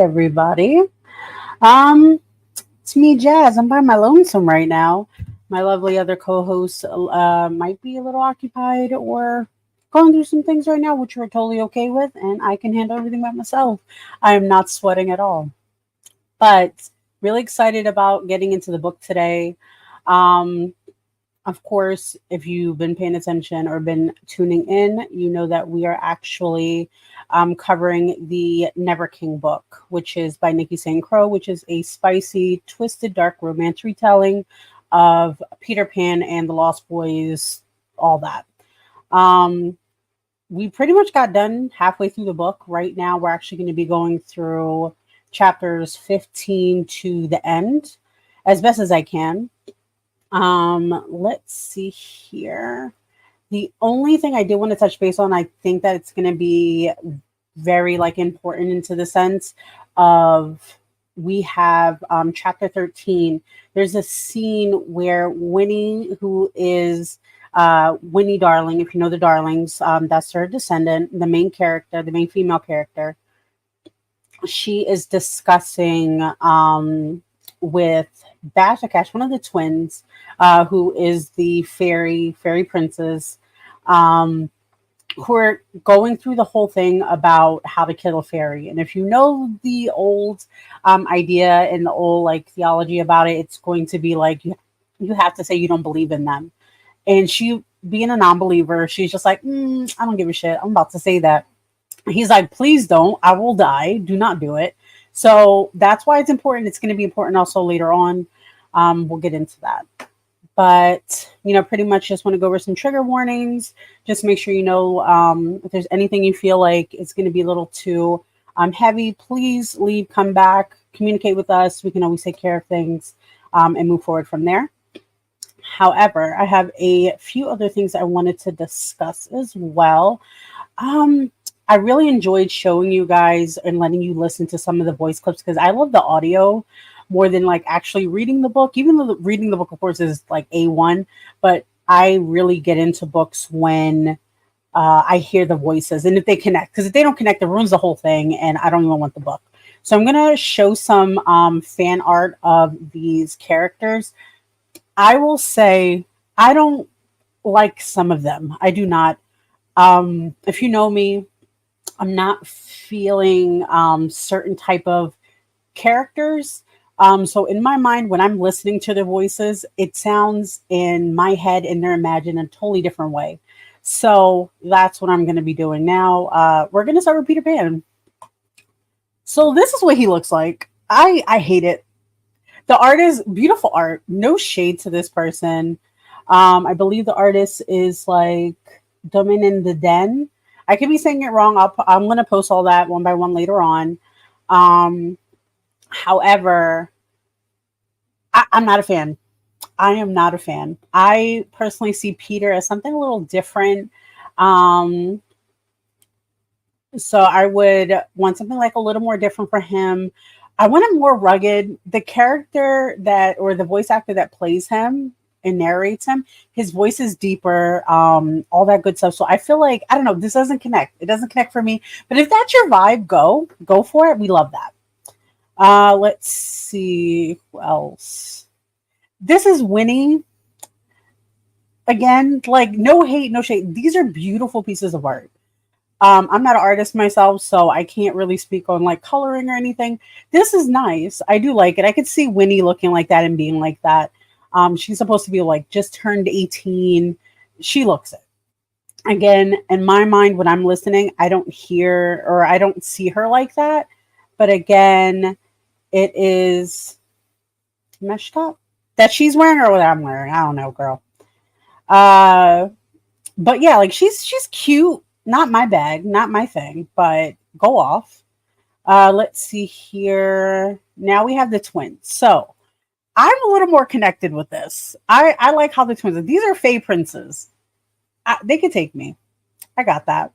everybody. Um, it's me, Jazz. I'm by my lonesome right now. My lovely other co-host might be a little occupied or going through some things right now, which we're totally okay with, and I can handle everything by myself. I am not sweating at all. But really excited about getting into the book today. Um, of course, if you've been paying attention or been tuning in, you know that we are actually covering the Never King book, which is by Nikki St Crowe, which is a spicy, twisted, dark romance retelling of Peter Pan and the Lost Boys, all that. Um, we pretty much got done halfway through the book. Right now, we're actually going to be going through chapters 15 to the end as best as I can. Let's see here. The only thing I did want to touch base on, I think that it's going to be very like important into the sense of we have chapter 13. There's a scene where Winnie, who is Winnie Darling, if you know the Darlings, that's her descendant, the main character, the main female character. She is discussing with Bashakash, one of the twins, who is the fairy princess, who are going through the whole thing about how to kill a fairy. And if you know the old idea and the old like theology about it, it's going to be like you have to say you don't believe in them. And she, being a non-believer, she's just like, I don't give a shit. I'm about to say that. He's like, please don't. I will die. Do not do it. So that's why it's important. It's going to be important also later on. We'll get into that. But, pretty much just want to go over some trigger warnings. Just make sure you know if there's anything you feel like it's going to be a little too heavy, please leave, come back, communicate with us. We can always take care of things and move forward from there. However, I have a few other things I wanted to discuss as well. I really enjoyed showing you guys and letting you listen to some of the voice clips because I love the audio more than like actually reading the book, even though reading the book, of course, is like A1. But I really get into books when I hear the voices and if they connect, because if they don't connect, it ruins the whole thing and I don't even want the book. So I'm going to show some fan art of these characters. I will say I don't like some of them. I do not. If you know me, I'm not feeling certain type of characters. So in my mind, when I'm listening to their voices, it sounds in my head and they're imagined in a totally different way. So that's what I'm going to be doing now. We're going to start with Peter Pan. So this is what he looks like. I hate it. The art is beautiful art. No shade to this person. I believe the artist is like Domain in the Den. I could be saying it wrong. I'm going to post all that one by one later on. However, I'm not a fan. I am not a fan. I personally see Peter as something a little different. So I would want something like a little more different for him. I want him more rugged. The character that, or the voice actor that plays him and narrates him, his voice is deeper, all that good stuff. So I feel like, I don't know, this doesn't connect. It doesn't connect for me. But if that's your vibe, go for it. We love that. Let's see who else. This is Winnie. Again, like no hate, no shade. These are beautiful pieces of art. I'm not an artist myself, so I can't really speak on like coloring or anything. This is nice. I do like it. I could see Winnie looking like that and being like that. She's supposed to be like just turned 18. She looks it. Again, in my mind, when I'm listening, I don't hear or I don't see her like that. But again, it is mesh top that she's wearing or what I'm wearing. I don't know, girl. But yeah, like she's cute. Not my bag, not my thing, but go off. Let's see here. Now we have the twins. So I'm a little more connected with this. I like how the twins are. These are Fae princes. They could take me. I got that.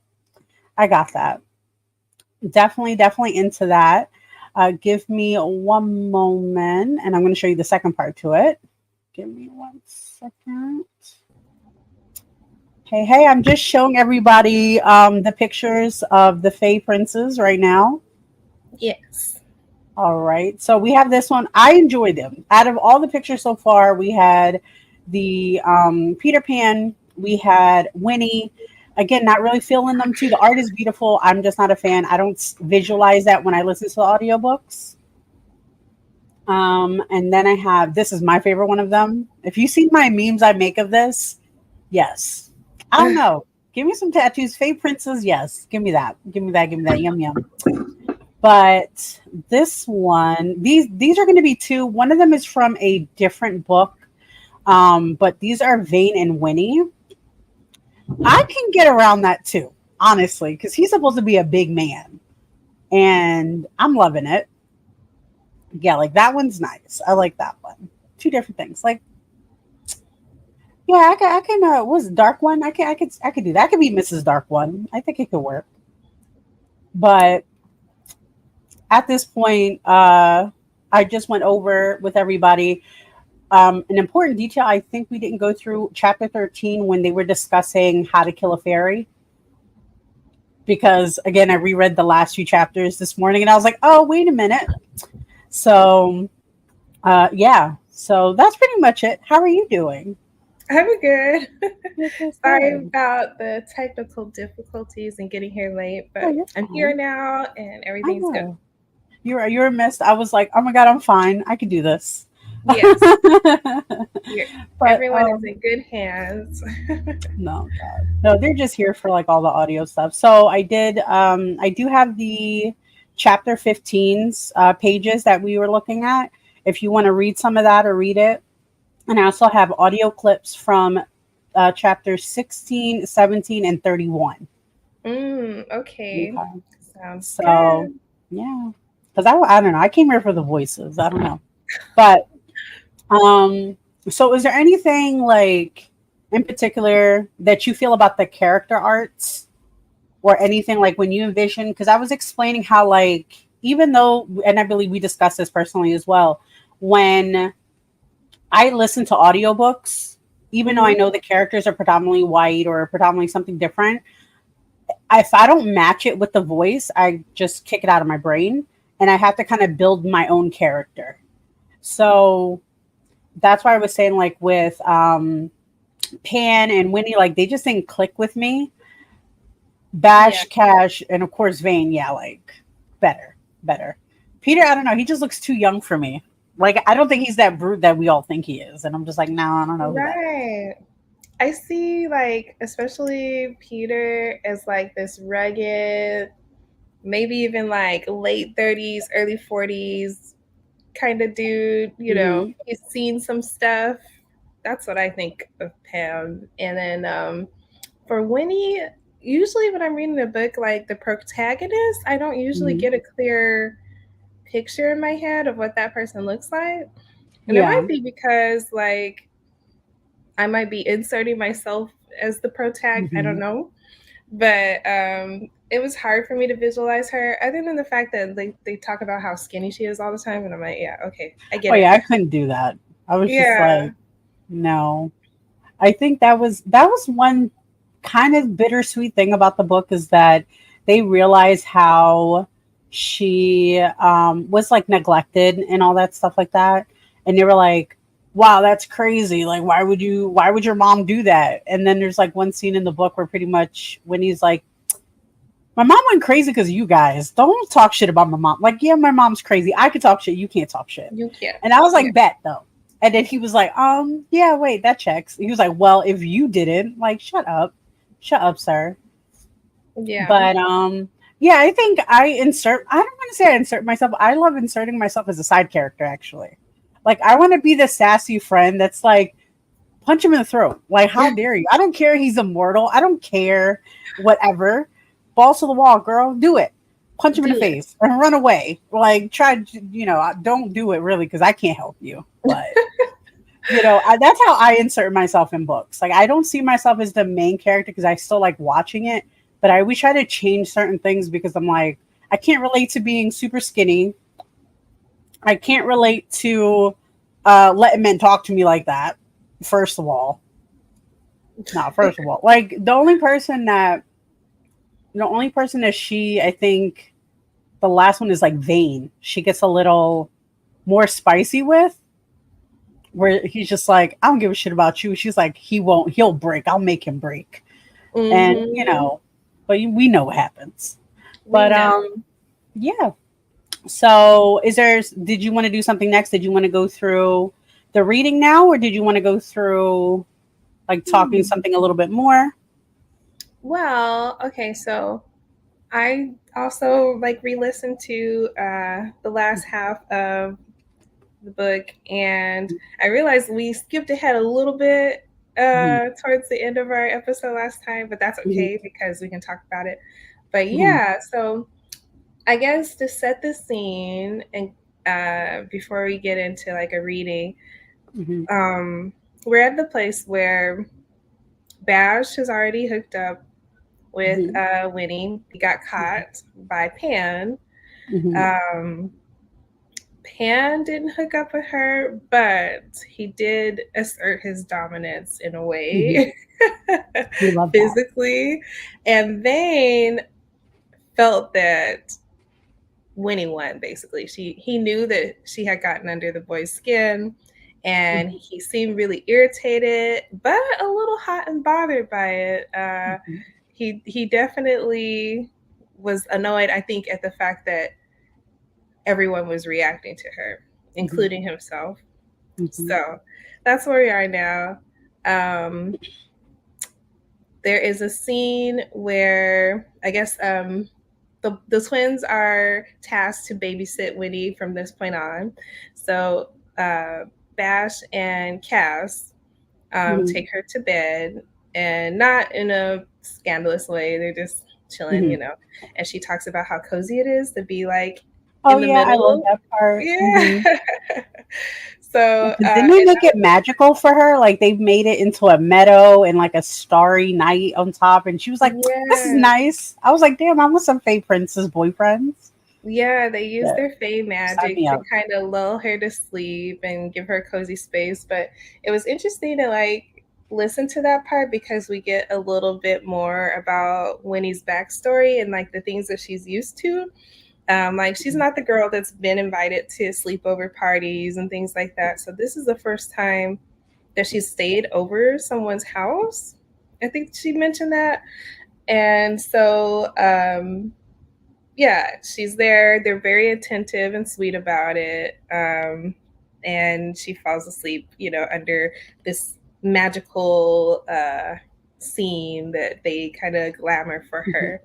Definitely into that. Give me one moment, and I'm going to show you the second part to it. Give me 1 second. Hey, I'm just showing everybody the pictures of the Fae princes right now. Yes. All right. So we have this one. I enjoyed them. Out of all the pictures so far, we had the Peter Pan. We had Winnie. Again, not really feeling them too. The art is beautiful. I'm just not a fan. I don't visualize that when I listen to the audiobooks. And then I have this is my favorite one of them. If you see my memes I make of this, yes. I don't know. Give me some tattoos. Fae Princess, yes. Give me that. Give me that. Give me that. Yum yum. But this one, these are going to be two. One of them is from a different book, but these are Vane and Winnie. I can get around that too, honestly, because he's supposed to be a big man, and I'm loving it. Yeah, like that one's nice. I like that one. Two different things. Like, yeah, I can. Was Dark One? I could do that. I could be Mrs. Dark One. I think it could work. But at this point, I just went over with everybody an important detail. I think we didn't go through chapter 13 when they were discussing how to kill a fairy. Because again, I reread the last few chapters this morning and I was like, oh, wait a minute. So, yeah. So that's pretty much it. How are you doing? I'm good. Sorry about the technical difficulties and getting here late, but I'm here now and everything's good. You're a mess. I was like, oh my god, I'm fine. I can do this. Yes. But, everyone is in good hands. No, God. No, they're just here for like all the audio stuff. So I do have the chapter 15's pages that we were looking at. If you want to read some of that or read it. And I also have audio clips from chapters 16, 17, and 31. Okay. Sounds good. Yeah. Because I don't know. I came here for the voices. I don't know. But so is there anything like in particular that you feel about the character arts or anything like when you envision? Because I was explaining how like even though, and I believe we discussed this personally as well, when I listen to audiobooks, even though I know the characters are predominantly white or predominantly something different, if I don't match it with the voice, I just kick it out of my brain and I have to kind of build my own character. So that's why I was saying like with Pan and Winnie, like they just didn't click with me. Bash, Cash, and of course Vane, yeah, like better. Peter, I don't know, he just looks too young for me. Like, I don't think he's that brute that we all think he is. And I'm just like, no, I don't know. Right. I see, like, especially Peter as, like, this rugged, maybe even, like, late 30s, early 40s kind of dude. You know, he's seen some stuff. That's what I think of Pam. And then for Winnie, usually when I'm reading a book, like, the protagonist, I don't usually get a clear picture in my head of what that person looks like. And it might be because like I might be inserting myself as the protag. I don't know. But it was hard for me to visualize her other than the fact that they talk about how skinny she is all the time. And I'm like, yeah, okay, I get it. Yeah, I couldn't do that. I was just like, no. I think that was one kind of bittersweet thing about the book is that they realize how she was like neglected and all that stuff like that. And they were like, wow, that's crazy. Like, why would your mom do that? And then there's like one scene in the book where pretty much when he's like, my mom went crazy because of you guys. Don't talk shit about my mom. Like, yeah, my mom's crazy. I could talk shit. You can't talk shit. You can't. And I was like, bet though. And then he was like, yeah, wait, that checks. He was like, well, if you didn't, like, shut up, sir. Yeah. But yeah, I think I don't want to say I insert myself. I love inserting myself as a side character, actually. Like, I want to be the sassy friend that's like, punch him in the throat. Like, how dare you? I don't care he's immortal. I don't care. Whatever. Balls to the wall, girl. Do it. Punch him in the face and run away. Like, don't do it really because I can't help you. But, that's how I insert myself in books. Like, I don't see myself as the main character because I still like watching it. But I wish I had to change certain things because I'm like, I can't relate to being super skinny. I can't relate to letting men talk to me like that. First of all, like the only person that she, I think, the last one is like Vane. She gets a little more spicy with, where he's just like, I don't give a shit about you. She's like, he'll break. I'll make him break. And but we know what happens. But yeah. So did you want to do something next? Did you want to go through the reading now, or did you want to go through like talking something a little bit more? Well, okay, so I also like re-listened to the last half of the book, and I realized we skipped ahead a little bit towards the end of our episode last time, but that's okay because we can talk about it. But yeah, so I guess to set the scene and before we get into like a reading, we're at the place where Bash has already hooked up with Winnie. He got caught by Pan. Pan didn't hook up with her, but he did assert his dominance in a way, physically. And Vane felt that Winnie won, basically. He knew that she had gotten under the boy's skin, and he seemed really irritated, but a little hot and bothered by it. He definitely was annoyed, I think, at the fact that everyone was reacting to her, including himself. So that's where we are now. There is a scene where I guess the twins are tasked to babysit Winnie from this point on. So Bash and Cass take her to bed, and not in a scandalous way. They're just chilling, you know. And she talks about how cozy it is to be like in the middle. I love that part. Yeah. So didn't they make it magical for her? Like they made it into a meadow and like a starry night on top, and she was like, "This is nice." I was like, "Damn, I want some Fae Princess boyfriends." Yeah, they used their Fae magic to kind of lull her to sleep and give her cozy space. But it was interesting to like listen to that part because we get a little bit more about Winnie's backstory and like the things that she's used to. Like she's not the girl that's been invited to sleepover parties and things like that. So this is the first time that she's stayed over someone's house. I think she mentioned that. And so, yeah, she's there. They're very attentive and sweet about it. And she falls asleep, you know, under this magical scene that they kind of glamour for her.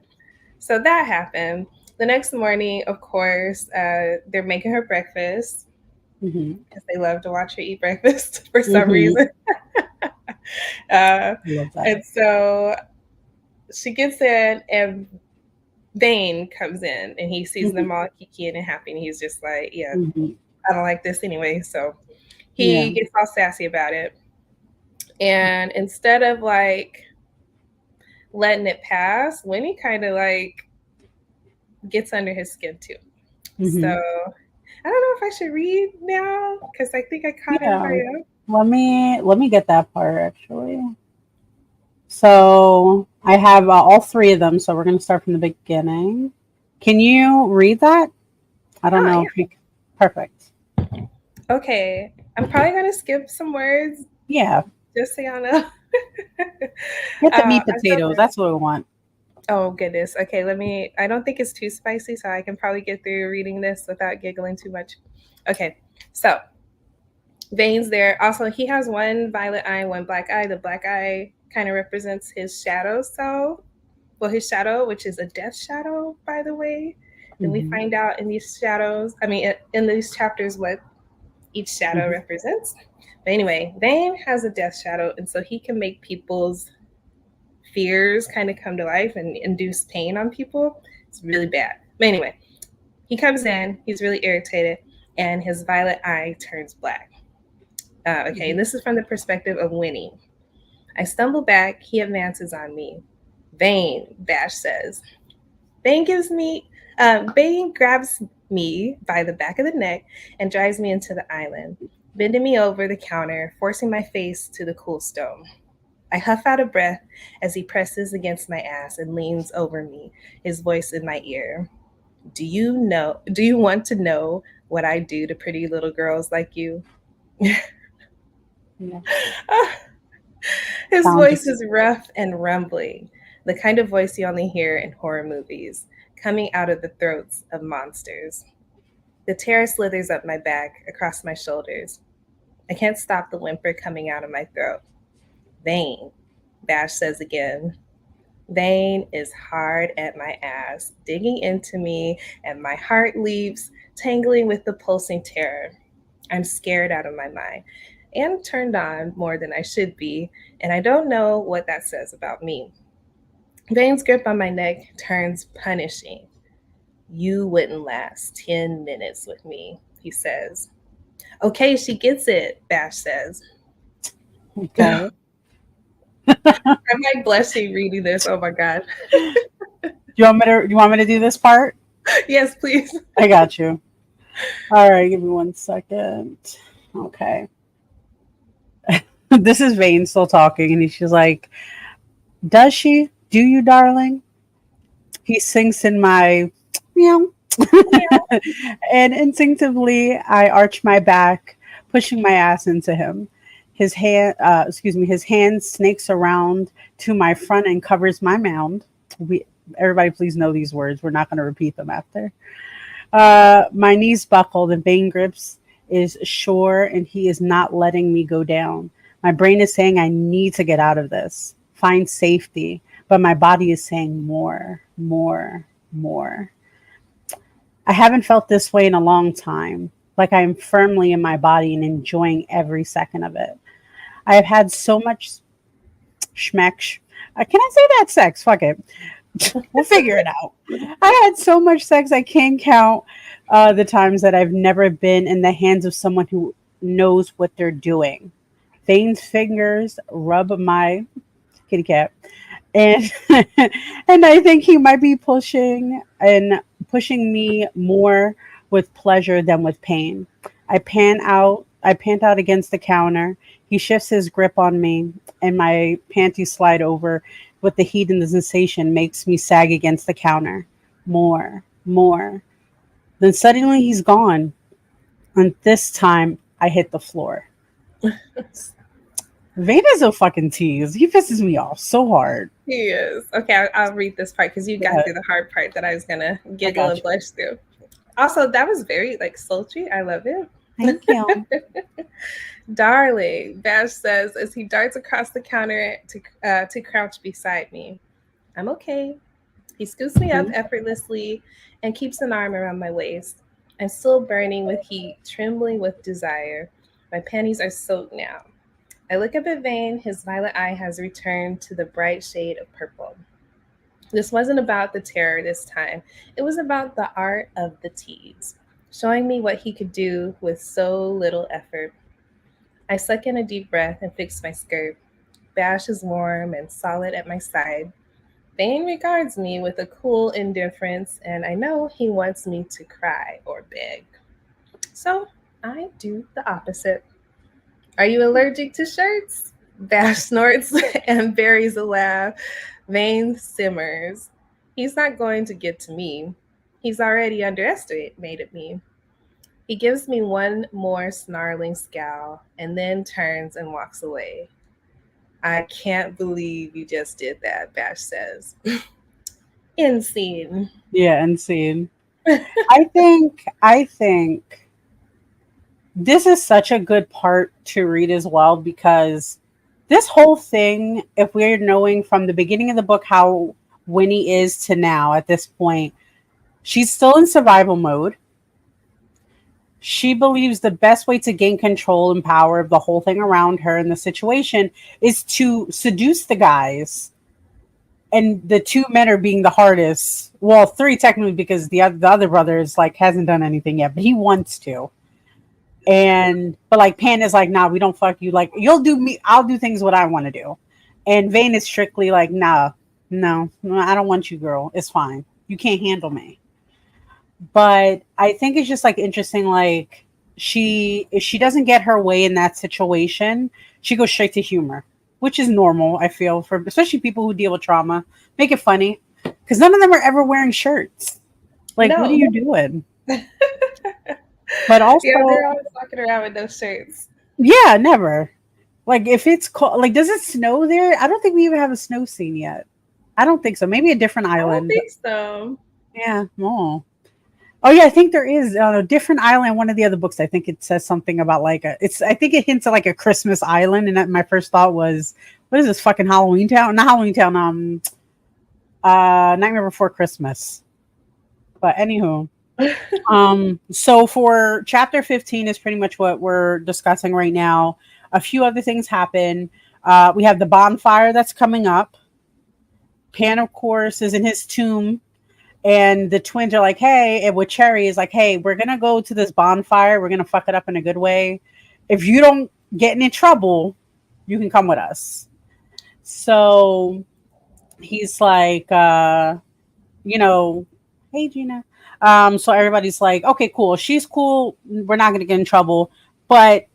So that happened. The next morning, of course, they're making her breakfast because they love to watch her eat breakfast for some reason. And so she gets in, and Vane comes in, and he sees them all kikiing and happy, and he's just like, yeah, I don't like this anyway. So he gets all sassy about it. And instead of like letting it pass, Winnie kind of like gets under his skin too. So I don't know if I should read now because I think I caught everybody up. Let me get that part actually. So I have all three of them. So we're going to start from the beginning. Can you read that? I don't know. Yeah. Perfect. Okay. I'm probably going to skip some words. Yeah. Just so y'all know. Get the meat potatoes. That's what we want. Oh, goodness. Okay, I don't think it's too spicy, so I can probably get through reading this without giggling too much. Okay, so Vane's there. Also, he has one violet eye, one black eye. The black eye kind of represents his shadow self. Well, his shadow, which is a death shadow, by the way. And we find out in these shadows, in these chapters, what each shadow represents. But anyway, Vane has a death shadow, and so he can make people's fears kind of come to life and induce pain on people. It's really bad. But anyway, he comes in, he's really irritated, and his violet eye turns black. Okay, and this is from the perspective of Winnie. I stumble back, he advances on me. Vane, Bash says. Vane grabs me by the back of the neck and drives me into the island, bending me over the counter, forcing my face to the cool stone. I huff out a breath as he presses against my ass and leans over me, his voice in my ear. Do you want to know what I do to pretty little girls like you? Yeah. His Sounds voice is rough and rumbling, the kind of voice you only hear in horror movies, coming out of the throats of monsters. The terror slithers up my back, across my shoulders. I can't stop the whimper coming out of my throat. Vane, Bash says again. Vane is hard at my ass, digging into me, and my heart leaps, tangling with the pulsing terror. I'm scared out of my mind and turned on more than I should be, and I don't know what that says about me. Vane's grip on my neck turns punishing. You wouldn't last 10 minutes with me, he says. Okay, she gets it, Bash says. okay. I'm like blushing reading this. Oh my God. You want me to do this part? Yes, please. I got you. All right, give me 1 second. Okay. This is Vane still talking, and she's like, "Does she? Do you, darling?" He sinks in my meow. And instinctively, I arch my back, pushing my ass into him. His hand snakes around to my front and covers my mound. Everybody, please know these words. We're not going to repeat them after. My knees buckled and Bane grips is sure, and he is not letting me go down. My brain is saying I need to get out of this, find safety, but my body is saying more, more, more. I haven't felt this way in a long time, like I am firmly in my body and enjoying every second of it. I have had so much schmeck. Can I say that sex? Fuck it. We'll figure it out. I had so much sex, I can't count the times that I've never been in the hands of someone who knows what they're doing. Vane's fingers rub my kitty cat, and and I think he might be pushing me more with pleasure than with pain. I pant out against the counter. He shifts his grip on me, and my panties slide over with the heat, and the sensation makes me sag against the counter. More, more. Then suddenly he's gone. And this time I hit the floor. Vader's a fucking tease. He pisses me off so hard. He is. Okay, I'll read this part because you got through the hard part that I was going to giggle and blush through. Also, that was very like sultry. I love it. Thank you. Darling, Bash says as he darts across the counter to crouch beside me. I'm okay. He scoots me up effortlessly and keeps an arm around my waist. I'm still burning with heat, trembling with desire. My panties are soaked now. I look up at Vane. His violet eye has returned to the bright shade of purple. This wasn't about the terror this time. It was about the art of the tease, showing me what he could do with so little effort. I suck in a deep breath and fix my skirt. Bash is warm and solid at my side. Vane regards me with a cool indifference, and I know he wants me to cry or beg. So I do the opposite. Are you allergic to shirts? Bash snorts and buries a laugh. Vane simmers. He's not going to get to me. He's already underestimated me. He gives me one more snarling scowl and then turns and walks away. I can't believe you just did that, Bash says. End scene. Yeah, insane. I think this is such a good part to read as well, because this whole thing, if we're knowing from the beginning of the book how Winnie is to now at this point, she's still in survival mode. She believes the best way to gain control and power of the whole thing around her and the situation is to seduce the guys. And the two men are being the hardest. Well, three technically, because the other brother is like hasn't done anything yet, but he wants to. But like Pan is like, nah, we don't fuck you. Like you'll do me, I'll do things what I want to do. And Vane is strictly like, nah, no, I don't want you, girl. It's fine. You can't handle me. But I think it's just like interesting. Like if she doesn't get her way in that situation, she goes straight to humor, which is normal. I feel for especially people who deal with trauma. Make it funny because none of them are ever wearing shirts. Like, what are No. you doing? But also, Yeah, they're always walking around with those shirts. yeah, never. Like, if it's cold, like, does it snow there? I don't think we even have a snow scene yet. I don't think so. Maybe a different I don't island. think so. Yeah, no. Oh yeah, I think there is on a different island. One of the other books, I think it says something about like a. It's. I think it hints at like a Christmas island, and that my first thought was, what is this fucking Halloween Town? Not Halloween Town. Nightmare Before Christmas. But anywho, so for chapter 15 is pretty much what we're discussing right now. A few other things happen. We have the bonfire that's coming up. Pan, of course, is in his tomb. And the twins are like, hey, and with Cherry is like, hey, we're going to go to this bonfire. We're going to fuck it up in a good way. If you don't get in trouble, you can come with us. So he's like, you know, hey, Gina. So everybody's like, okay, cool. She's cool. We're not going to get in trouble. But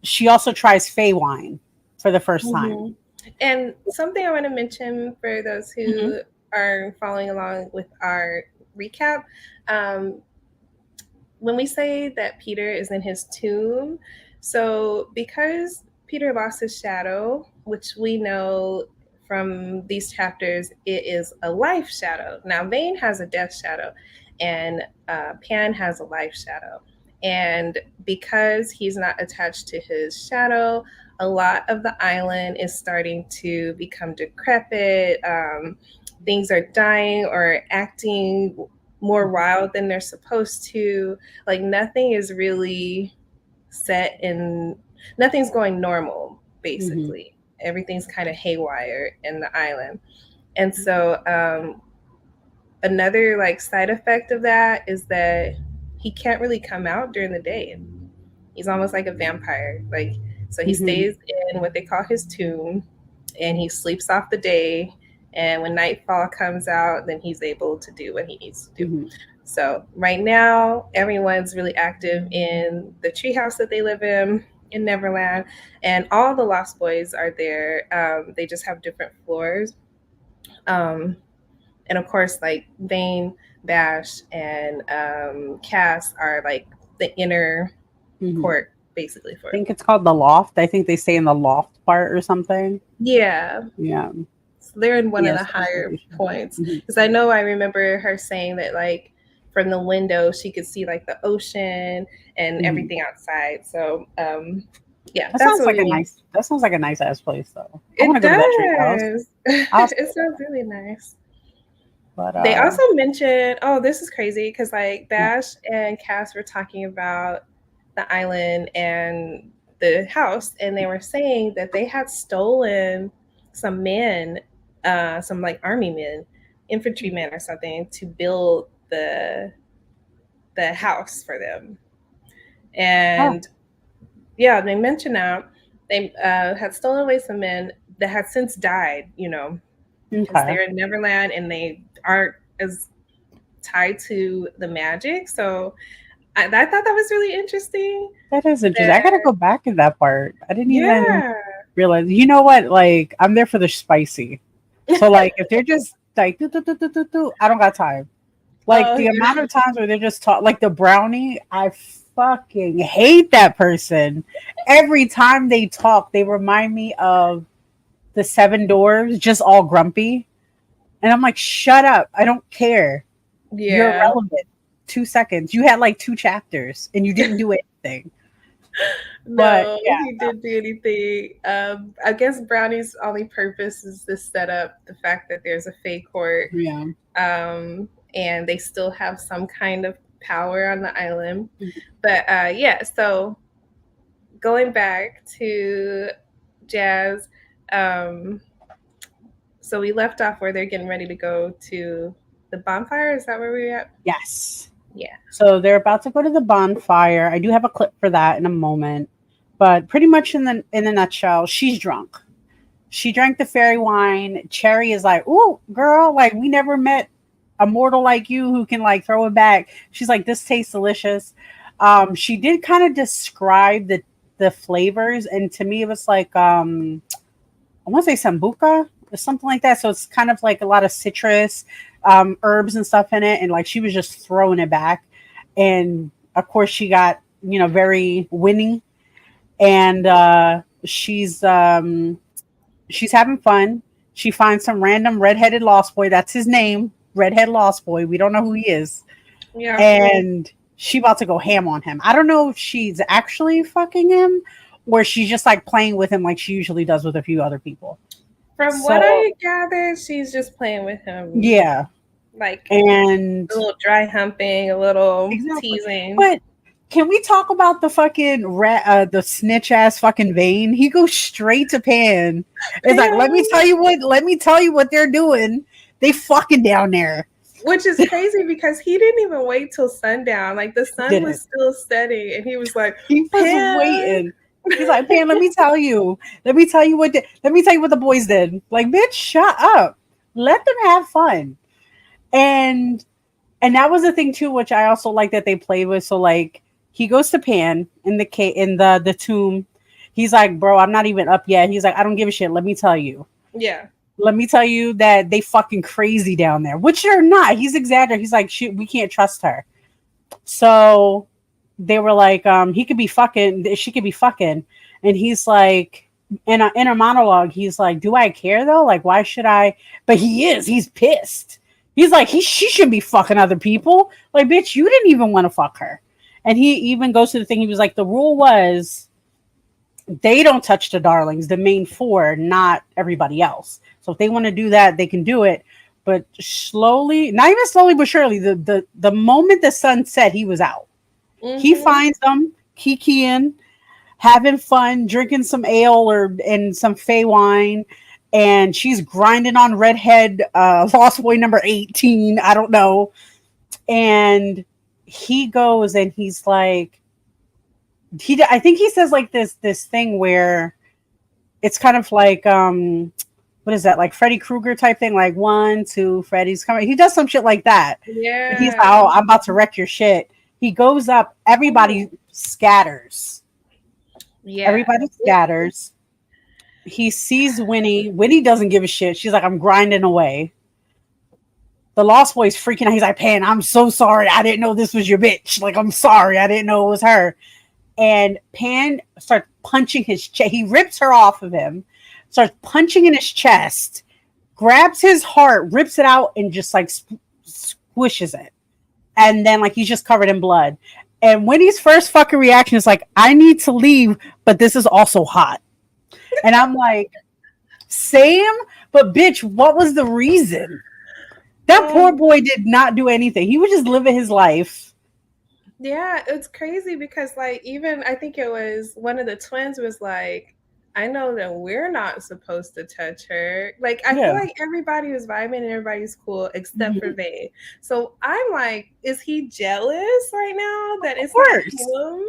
she also tries Fey wine for the first time. And something I want to mention for those who are following along with our recap, when we say that Peter is in his tomb, so because Peter lost his shadow, which we know from these chapters, it is a life shadow. Now, Vane has a death shadow, and Pan has a life shadow. And because he's not attached to his shadow, a lot of the island is starting to become decrepit. Things are dying or acting more wild than they're supposed to. Like nothing is really set in, nothing's going normal, basically. Everything's kind of haywire in the island. And so another like side effect of that is that he can't really come out during the day. He's almost like a vampire. Like, so he stays in what they call his tomb, and he sleeps off the day. And when nightfall comes out, then he's able to do what he needs to do. So right now, everyone's really active in the treehouse that they live in Neverland, and all the Lost Boys are there. They just have different floors. And of course, like Vane, Bash, and Cass are like the inner court, basically. For I think it's called the loft. I think they stay in the loft part or something. Yeah. So they're in one of the higher points. Because I remember her saying that like from the window she could see like the ocean and everything outside. So yeah, that sounds like a nice ass place though. I want to go to that treehouse. It sounds really nice. But they also mentioned, this is crazy because like Bash and Cass were talking about the island and the house, and they were saying that they had stolen some men, some like army men, infantrymen or something, to build the house for them. And yeah, they mentioned that they had stolen away some men that had since died, because they're in Neverland and they aren't as tied to the magic. So I thought that was really interesting. That is interesting. I gotta go back in that part. I didn't even realize. You know what? Like, I'm there for the spicy. So like, if they're just like, I don't got time. Like the amount of times where they're just like the brownie, I fucking hate that person. Every time they talk, they remind me of the Seven Dwarves, just all grumpy. And I'm like, shut up. I don't care. You're irrelevant. 2 seconds. You had like 2 chapters and you didn't do anything. He didn't do anything. I guess Brownie's only purpose is to set up the fact that there's a Fae court. And they still have some kind of power on the island. But so going back to Jazz, so we left off where they're getting ready to go to the bonfire. Is that where we're at? Yes. Yeah. So they're about to go to the bonfire. I do have a clip for that in a moment. But pretty much in the nutshell, she's drunk. She drank the fairy wine. Cherry is like, ooh, girl, like we never met a mortal like you who can like throw it back. She's like, this tastes delicious. She did kind of describe the flavors, and to me it was like I want to say sambuca something like that. So it's kind of like a lot of citrus, herbs and stuff in it. And like she was just throwing it back. And of course she got, very winning. And she's having fun. She finds some random redheaded lost boy. That's his name, redhead lost boy. We don't know who he is. Yeah. And she about to go ham on him. I don't know if she's actually fucking him or she's just like playing with him like she usually does with a few other people. From what I gather, she's just playing with him. Yeah. Like, and a little dry humping, a little teasing. But can we talk about the fucking the snitch ass fucking Vane? He goes straight to Pan. It's like, let me tell you what they're doing. They fucking down there. Which is crazy because he didn't even wait till sundown. Like the sun was still setting, and he was like, he was waiting. He's like, Pan, let me tell you what the boys did. Like, bitch, shut up. Let them have fun. And that was the thing too, which I also like that they played with. So like he goes to Pan in the tomb. He's like, bro, I'm not even up yet. He's like, I don't give a shit. Let me tell you. Yeah. Let me tell you that they fucking crazy down there, which they're not. He's exaggerating. He's like, shit, we can't trust her. So they were like, he could be fucking, she could be fucking. And he's like, in a monologue, he's like, do I care though? Like, why should I? But he's pissed. He's like, she should be fucking other people. Like, bitch, you didn't even want to fuck her. And he even goes to the thing. He was like, the rule was they don't touch the darlings, the main four, not everybody else. So if they want to do that, they can do it. But slowly, not even slowly, but surely, the moment the sun set, he was out. Mm-hmm. He finds them, kikiing, having fun, drinking some ale and some Fey wine. And she's grinding on redhead lost boy number 18. I don't know. And he goes and he's like, I think he says like this thing where it's kind of like, what is that? Like Freddy Krueger type thing. Like 1, 2, Freddy's coming. He does some shit like that. Yeah. He's like, oh, I'm about to wreck your shit. He goes up. Everybody scatters. Yeah. Everybody scatters. He sees Winnie. Winnie doesn't give a shit. She's like, I'm grinding away. The Lost Boy's freaking out. He's like, Pan, I'm so sorry. I didn't know this was your bitch. Like, I'm sorry. I didn't know it was her. And Pan starts punching his chest. He rips her off of him, starts punching in his chest, grabs his heart, rips it out, and just like squishes it. And then like he's just covered in blood. And Winnie's first fucking reaction is like, I need to leave, but this is also hot. And I'm like, same, but bitch, what was the reason? That poor boy did not do anything. He was just living his life. Yeah, it's crazy because like even I think it was one of the twins was like, I know that we're not supposed to touch her. Like I feel like everybody was vibing and everybody's cool except for Vane. So I'm like, is he jealous right now that it's not him?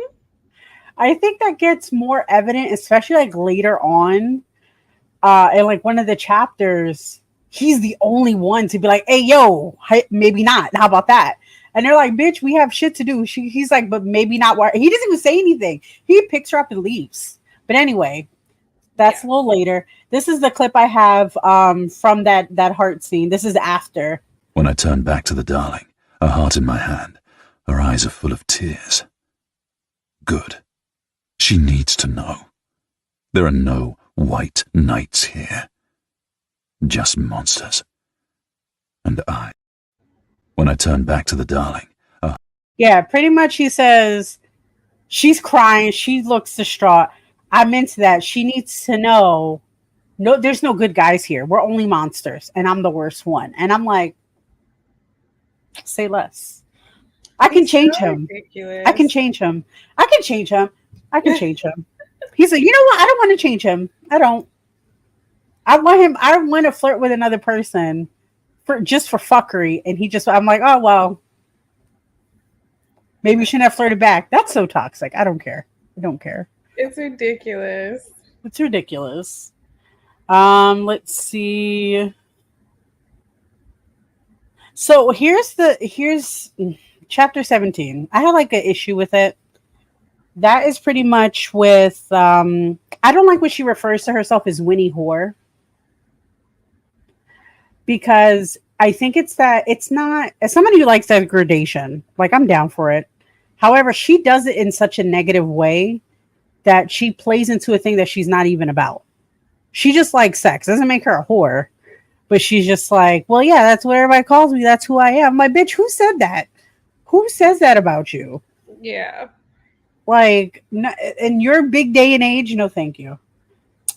I think that gets more evident, especially like later on, in like one of the chapters. He's the only one to be like, "Hey, yo, maybe not. How about that?" And they're like, "Bitch, we have shit to do." He's like, "But maybe not." Why? He doesn't even say anything. He picks her up and leaves. But anyway, that's a little later. This is the clip I have from that heart scene. This is after. When I turn back to the darling, her heart in my hand, her eyes are full of tears. Good. She needs to know. There are no white knights here. Just monsters. And I. When I turn back to the darling. Yeah, pretty much he says, she's crying. She looks distraught. I'm into that. She needs to know, no, there's no good guys here. We're only monsters. And I'm the worst one. And I'm like, say less. I can change him. I can change him. I can change him. I can change him. He's like, you know what? I don't want to change him. I don't. I want to flirt with another person for fuckery. And I'm like, oh, well, maybe we shouldn't have flirted back. That's so toxic. I don't care. I don't care. It's ridiculous. It's ridiculous. Let's see. So here's chapter 17. I had like an issue with it. That is pretty much with I don't like when she refers to herself as Winnie Whore. because I think it's not, as somebody who likes degradation, like I'm down for it. However, she does it in such a negative way that she plays into a thing that she's not even about. She just likes sex. Doesn't make her a whore. But she's just like, well, yeah, that's what everybody calls me. That's who I am. My bitch, who said that? Who says that about you? Yeah. Like, no, in your big day and age, no, thank you.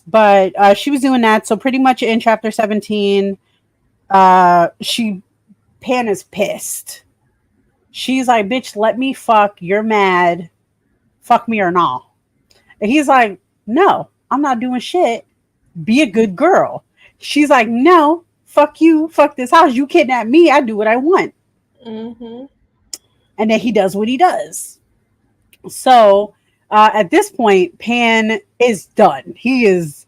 But she was doing that. So pretty much in chapter 17, Pan is pissed. She's like, bitch, let me fuck. You're mad. Fuck me or not. And he's like, no, I'm not doing shit. Be a good girl. She's like, no, fuck you. Fuck this house. You kidnap me. I do what I want. Mm-hmm. And then he does what he does. So at this point, Pan is done. He is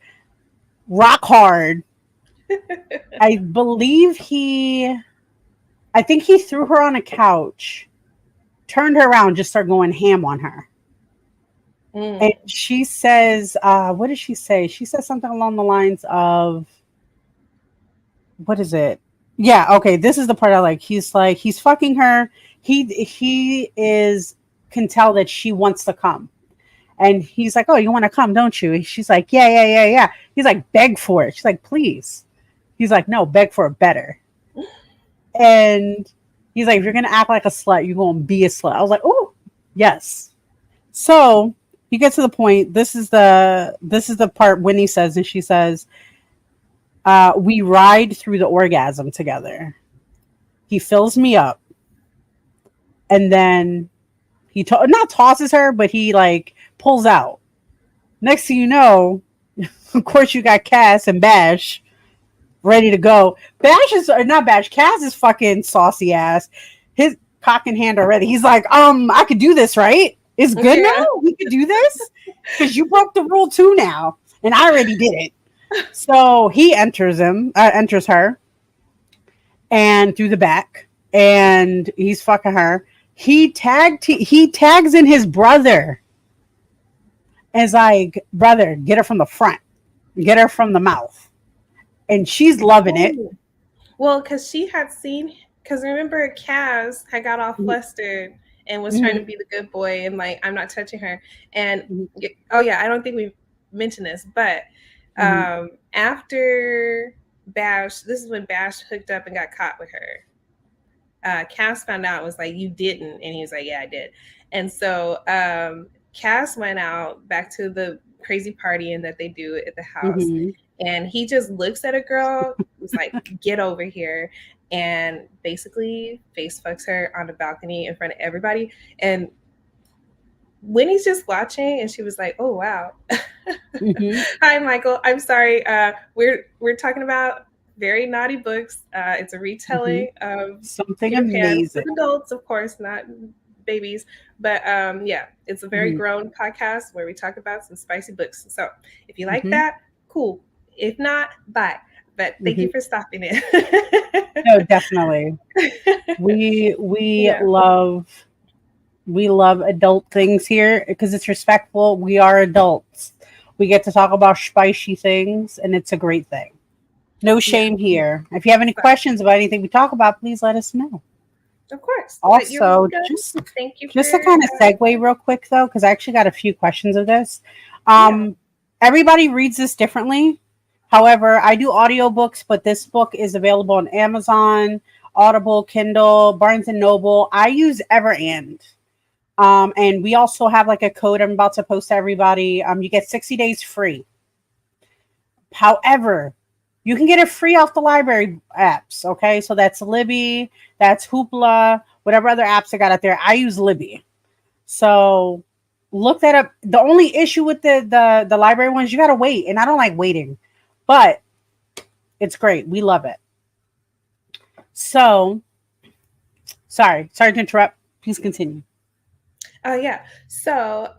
rock hard. I think he threw her on a couch, turned her around, just started going ham on her. And she says, what did she say? She says something along the lines of, what is it? Yeah, okay, this is the part I like. He's fucking her. He can tell that she wants to come. And he's like, oh, you want to come, don't you? She's like, yeah. He's like, beg for it. She's like, please. He's like, no, beg for it better. And he's like, if you're going to act like a slut, you're going to be a slut. I was like, oh, yes. So he gets to the point. This is the part Winnie says, and she says, we ride through the orgasm together. He fills me up. And then he not tosses her, but he like pulls out. Next thing you know, of course you got Cass and Bash ready to go. Bash is not Bash. Cass is fucking saucy ass. His cock in hand already. He's like, I could do this, right? It's good now. We could do this because you broke the rule too now, and I already did it. So he enters her, and through the back, and he's fucking her. He tags in his brother. And is like, brother, get her from the front, get her from the mouth, and she's loving it. Well, because remember, Cass had got all flustered and was trying to be the good boy and like, I'm not touching her. And oh yeah, I don't think we mentioned this, but after Bash, this is when Bash hooked up and got caught with her. Cass found out, was like, you didn't, and he was like, yeah, I did. And so Cass went out back to the crazy partying that they do at the house, and he just looks at a girl, was like, get over here, and basically face fucks her on the balcony in front of everybody. And Winnie's just watching, and she was like, oh wow. Hi Michael, I'm sorry, we're talking about very naughty books. It's a retelling of something amazing. With adults, of course, not babies, but yeah, it's a very grown podcast where we talk about some spicy books. So if you like that, cool. If not, bye. But thank you for stopping it. No, definitely. We love adult things here because it's respectful. We are adults. We get to talk about spicy things, and it's a great thing. No shame here. If you have any questions about anything we talk about, please let us know. Of course. Also, just to kind of segue real quick, though, because I actually got a few questions of this. Everybody reads this differently. However, I do audiobooks, but this book is available on Amazon, Audible, Kindle, Barnes & Noble. I use Everand. And we also have like a code I'm about to post to everybody. You get 60 days free. However, you can get it free off the library apps. Okay, so that's Libby, that's Hoopla, whatever other apps I got out there. I use Libby. So look that up. The only issue with the library ones, you gotta wait, and I don't like waiting, but it's great. We love it. So sorry to interrupt. Please continue. Oh yeah. So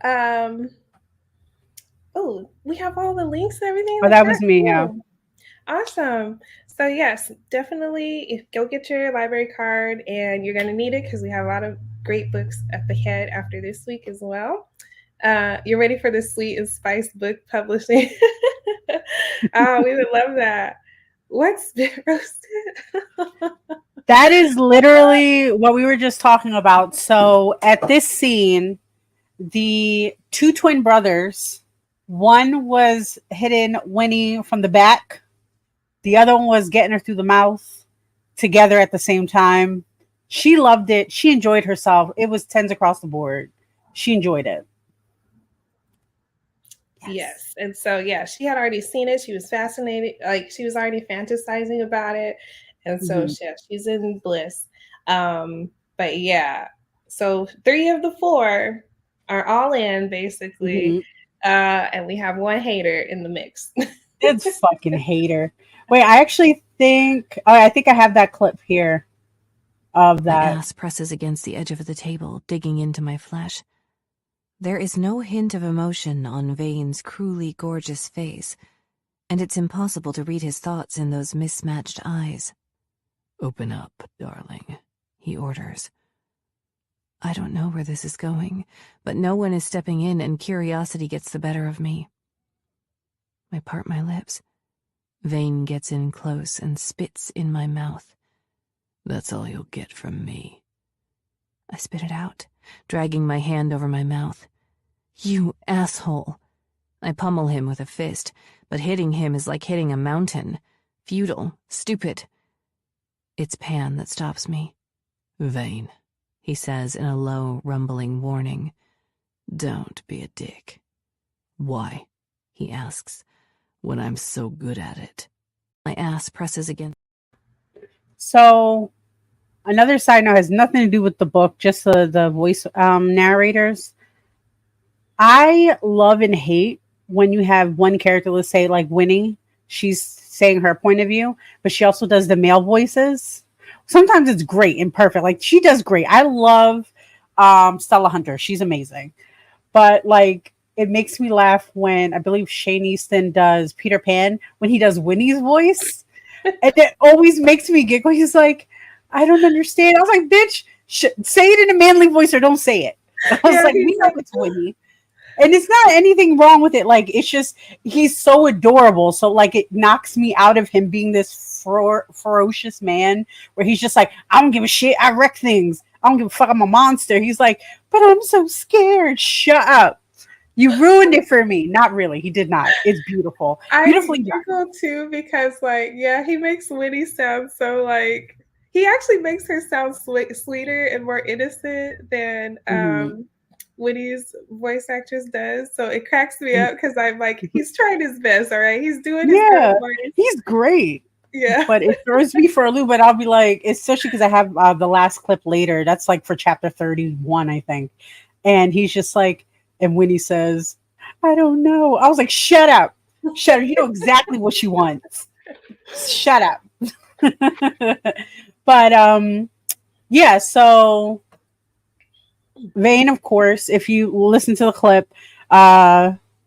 we have all the links and everything. Oh, that was me. Yeah. Awesome. So yes, definitely go get your library card, and you're going to need it because we have a lot of great books up ahead after this week as well. You're ready for the Sweet and Spice book publishing. We would love that. What spit roasted? That is literally what we were just talking about. So at this scene, the two twin brothers, one was hitting Winnie from the back, the other one was getting her through the mouth together at the same time. She loved it. She enjoyed herself. It was tens across the board. She enjoyed it. Yes. And so, yeah, she had already seen it. She was fascinated. Like, she was already fantasizing about it. And so, she's in bliss. But yeah, so 3 of the 4 are all in, basically. And we have one hater in the mix. It's fucking hater. Wait, I actually think, I think I have that clip here of that. My ass presses against the edge of the table, digging into my flesh. There is no hint of emotion on Vane's cruelly gorgeous face, and it's impossible to read his thoughts in those mismatched eyes. Open up, darling, he orders. I don't know where this is going, but no one is stepping in and curiosity gets the better of me. I part my lips. Vane gets in close and spits in my mouth. That's all you'll get from me. I spit it out, dragging my hand over my mouth. You asshole. I pummel him with a fist, but hitting him is like hitting a mountain. Futile, stupid. It's Pan that stops me. Vane, he says in a low, rumbling warning. Don't be a dick. Why? He asks, when I'm so good at it. My ass presses against. So, another side note has nothing to do with the book, just the voice narrators. I love and hate when you have one character, let's say like Winnie, she's saying her point of view, but she also does the male voices. Sometimes it's great and perfect. Like, she does great. I love Stella Hunter. She's amazing. But like, it makes me laugh when I believe Shane Easton does Peter Pan, when he does Winnie's voice. And it always makes me giggle. He's like, I don't understand. I was like, bitch, say it in a manly voice or don't say it. I was like, we know it's Winnie. And it's not anything wrong with it. Like, it's just, he's so adorable. So, like, it knocks me out of him being this ferocious man where he's just like, I don't give a shit. I wreck things. I don't give a fuck. I'm a monster. He's like, but I'm so scared. Shut up. You ruined it for me. Not really. He did not. It's beautiful. Beautifully done. Too, because, like, yeah, he makes Winnie sound so, like, he actually makes her sound sweeter and more innocent than Winnie's voice actress does. So it cracks me up because I'm like, he's trying his best, all right? He's doing his best. He's great. Yeah. But it throws me for a loop, but I'll be like, especially because I have the last clip later. That's like for chapter 31, I think. And he's just like, and Winnie says, I don't know. I was like, shut up. Shut up. You know exactly what she wants. Shut up. But yeah, so Vane, of course, if you listen to the clip,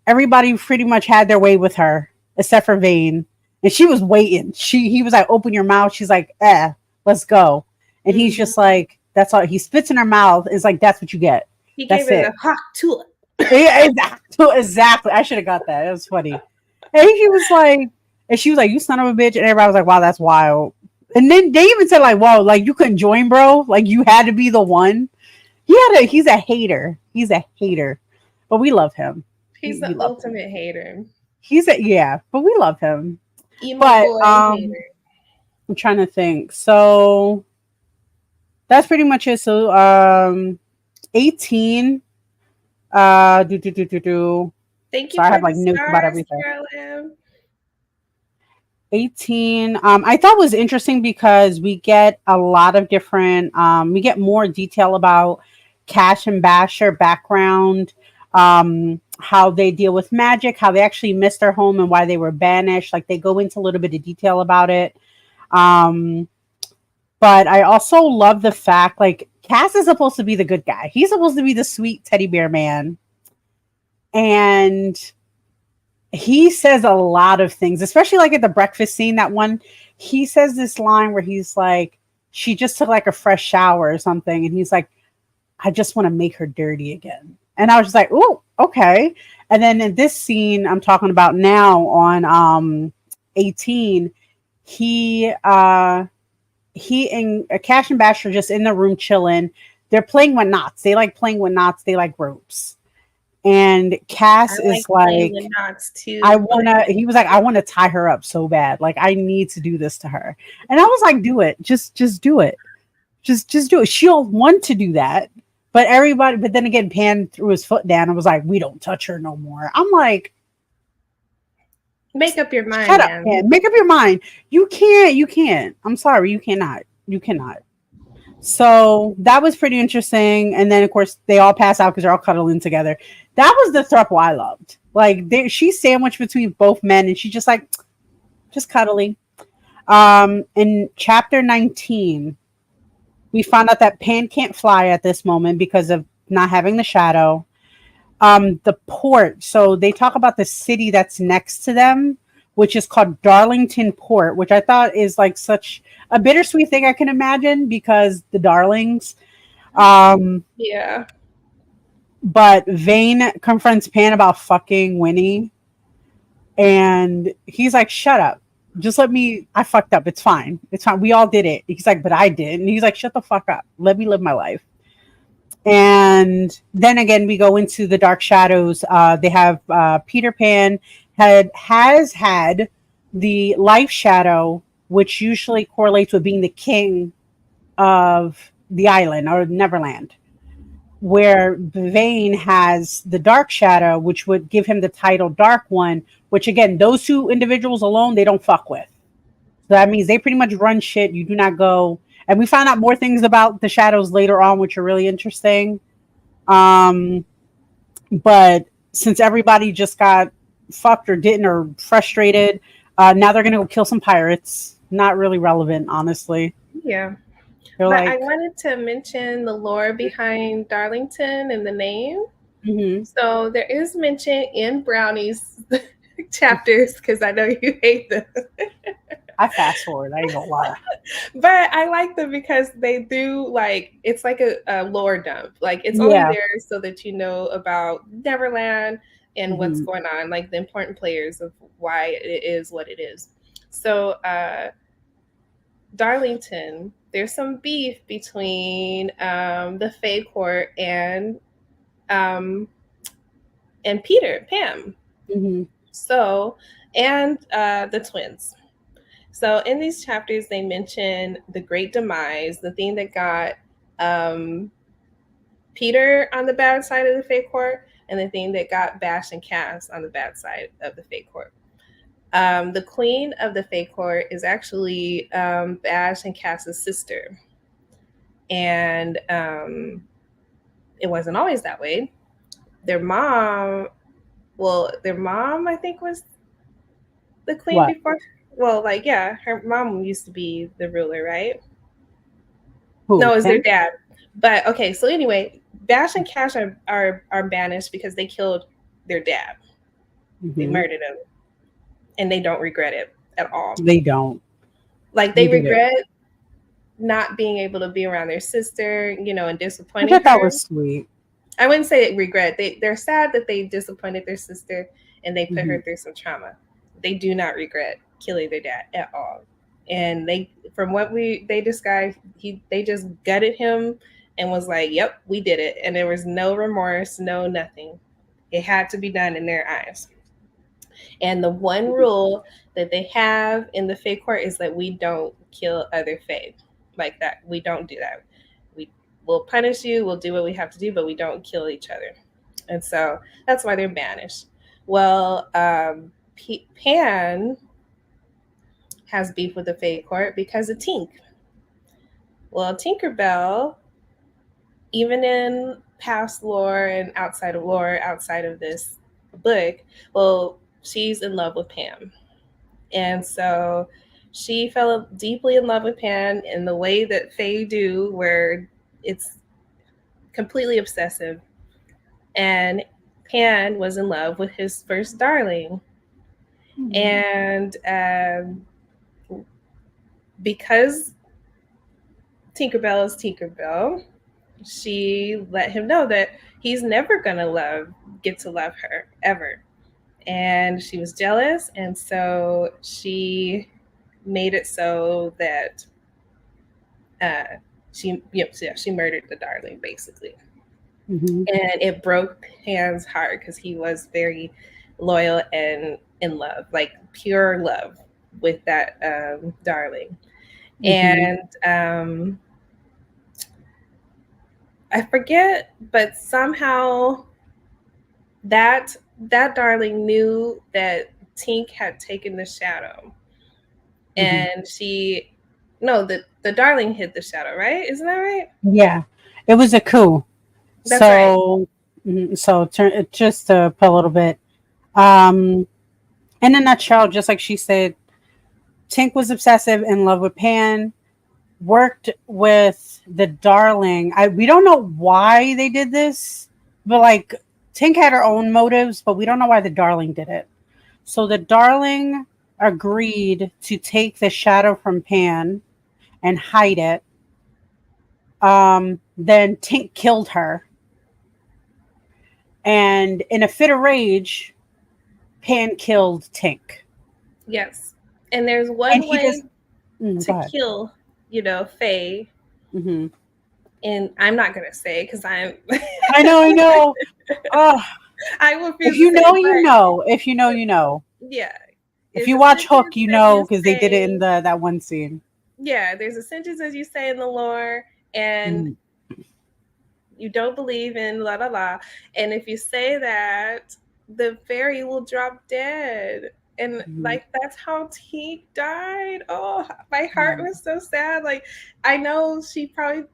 everybody pretty much had their way with her, except for Vane. And she was waiting. He was like, open your mouth. She's like, let's go. And he's just like, that's all. He spits in her mouth. It's like, that's what you get. He gave it a hot tulip. Yeah, exactly. I should have got that. It was funny. And he was like, and she was like, you son of a bitch. And everybody was like, wow, that's wild. And then they even said, like, whoa, like, you couldn't join, bro. Like, you had to be the one. He's a hater. He's a hater. But we love him. He's the ultimate hater. But we love him. Emo but boy hater. I'm trying to think. So that's pretty much it. So 18. Thank you. So I have like notes about everything. 18. I thought was interesting because we get a lot of different. We get more detail about Cash and Basher background, how they deal with magic, how they actually missed their home, and why they were banished. Like, they go into a little bit of detail about it. But I also love the fact, like, Cass is supposed to be the good guy. He's supposed to be the sweet teddy bear man. And he says a lot of things, especially like at the breakfast scene, that one, he says this line where he's like, she just took like a fresh shower or something. And he's like, I just want to make her dirty again. And I was just like, oh, okay. And then in this scene I'm talking about now on 18, he and Cash and Bash are just in the room chilling. They're playing with knots. They like playing with knots. They like ropes. And Cass I like is playing like, with knots too. he was like, I want to tie her up so bad. Like, I need to do this to her. And I was like, do it. Just do it. Just do it. She'll want to do that. But then again, Pan threw his foot down and was like, we don't touch her no more. I'm like, make up your mind, shut up, man. Pan. Make up your mind. You can't. I'm sorry. You cannot. So that was pretty interesting. And then, of course, they all pass out because they're all cuddling together. That was the throuple I loved. Like, she's sandwiched between both men, and she's just like, just cuddling. In chapter 19, we found out that Pan can't fly at this moment because of not having the shadow. The port. So they talk about the city that's next to them, which is called Darlington Port, which I thought is like such a bittersweet thing I can imagine because the Darlings. Yeah. But Vane confronts Pan about fucking Winnie. And he's like, shut up. Just let me. I fucked up. It's fine. It's fine. We all did it. He's like, but I did. And he's like, shut the fuck up. Let me live my life. And then again, we go into the Dark Shadows. They have Peter Pan has had the life shadow, which usually correlates with being the king of the island or Neverland, where Vane has the Dark Shadow, which would give him the title Dark One, which again, those two individuals alone, they don't fuck with. So that means they pretty much run shit. You do not go. And we found out more things about the shadows later on, which are really interesting. But since everybody just got fucked or didn't or frustrated, now they're going to go kill some pirates. Not really relevant, honestly. Yeah. They're But like, I wanted to mention the lore behind Darlington and the name. mm-hmm. So there is mention in Brownie's chapters, because I know you hate them. I fast forward. I ain't gonna lie. But I like them because they do, like, it's like a lore dump. Like, it's only there so that you know about Neverland and what's going on, like the important players of why it is what it is. So Darlington, there's some beef between the Fae Court and Peter, Pam. Mm-hmm. So, and the twins. So in these chapters, they mention the great demise, the thing that got Peter on the bad side of the Fae Court, and the thing that got Bash and Cass on the bad side of the Fae Court. The queen of the Fae Court is actually Bash and Cass's sister. And it wasn't always that way. Their mom, I think, was the queen before. Well, like, yeah, her mom used to be the ruler, right? Who, no, it was their dad. But okay, so anyway, Bash and Cash are banished because they killed their dad. They murdered him. And they don't regret it at all. They don't. Like, they regret not being able to be around their sister, and disappointing her. That was sweet. I wouldn't say regret. They're sad that they disappointed their sister and they put her through some trauma. They do not regret killing their dad at all. And they, from what they described, they just gutted him and was like, yep, we did it. And there was no remorse, no nothing. It had to be done in their eyes. And the one rule that they have in the Fae Court is that we don't kill other Fae like that. We don't do that. We'll punish you. We'll do what we have to do, but we don't kill each other. And so that's why they're banished. Well, Pan has beef with the Fae Court because of Tink. Well, Tinkerbell, even in past lore and outside of this book, she's in love with Pam. And so she fell deeply in love with Pan in the way that Fae do, where it's completely obsessive. And Pan was in love with his first darling. And because Tinkerbell is Tinkerbell, she let him know that he's never gonna get to love her ever. And she was jealous, and so she made it so that she murdered the darling, basically. Mm-hmm. And it broke Pan's heart because he was very loyal and in love, like pure love with that darling. Mm-hmm. And I forget, but somehow that darling knew that Tink had taken the shadow. And the darling hid the shadow, right? Isn't that right? Yeah, it was a coup. That's right. Just to put a little bit, um, in a nutshell, just like she said, Tink was obsessive in love with Pan, worked with the darling. We don't know why they did this, but like Tink had her own motives, but we don't know why the darling did it. So the darling agreed to take the shadow from Pan and hide it. Then Tink killed her. And in a fit of rage, Pan killed Tink. Yes. And there's one way to ahead. kill, Faye. Mm-hmm. And I'm not going to say because I'm. I know. Oh, I will. If you know, you know. If you know, you know. Yeah. If you watch Hook, you know because they did it in that one scene. Yeah, there's a sentence as you say in the lore, and you don't believe in la la la. And if you say that, the fairy will drop dead. And like that's how Tink died. Oh, my heart was so sad. Like I know she probably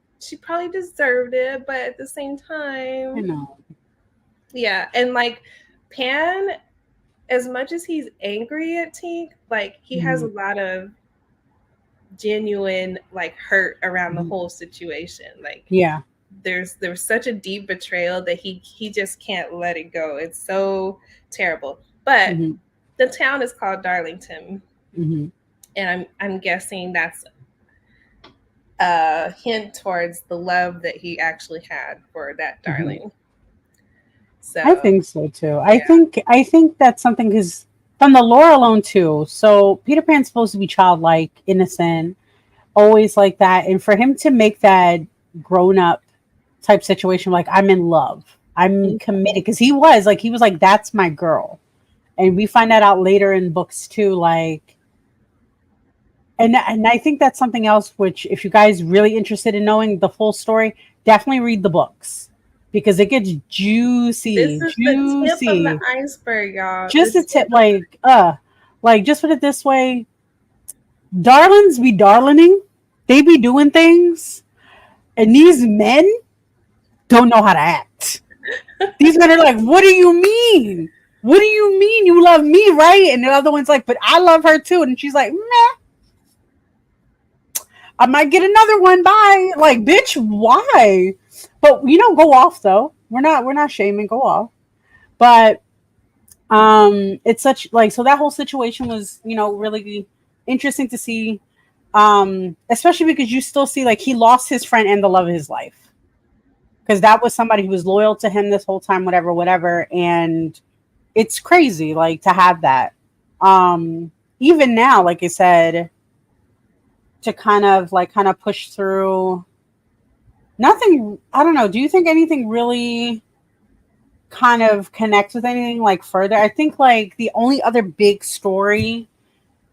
deserved it, but at the same time, I know. Yeah, and like Pan, as much as he's angry at Tink, like he has a lot of genuine like hurt around the whole situation. Like there's such a deep betrayal that he just can't let it go. It's so terrible. But the town is called Darlington, and I'm guessing that's a hint towards the love that he actually had for that darling. So I think so too. I think that's something because from the lore alone too. So Peter Pan's supposed to be childlike, innocent, always like that, and for him to make that grown up type situation, like I'm in love, I'm committed, because he was like that's my girl, and we find that out later in books too. Like, and I think that's something else. Which, if you guys really interested in knowing the full story, definitely read the books. Because it gets juicy. This is the tip of the iceberg, y'all. Just a tip, like just put it this way: darlings be darlining, they be doing things, and these men don't know how to act. These men are like, "What do you mean? What do you mean you love me, right?" And the other one's like, "But I love her too." And she's like, "Meh. I might get another one. Bye." Like, bitch, why? But go off though. We're not shaming. Go off. But it's such so that whole situation was really interesting to see. Especially because you still see he lost his friend and the love of his life. Because that was somebody who was loyal to him this whole time, whatever, and it's crazy to have that. Even now, like I said, to kind of push through. Nothing, I don't know. Do you think anything really kind of connects with anything further? I think the only other big story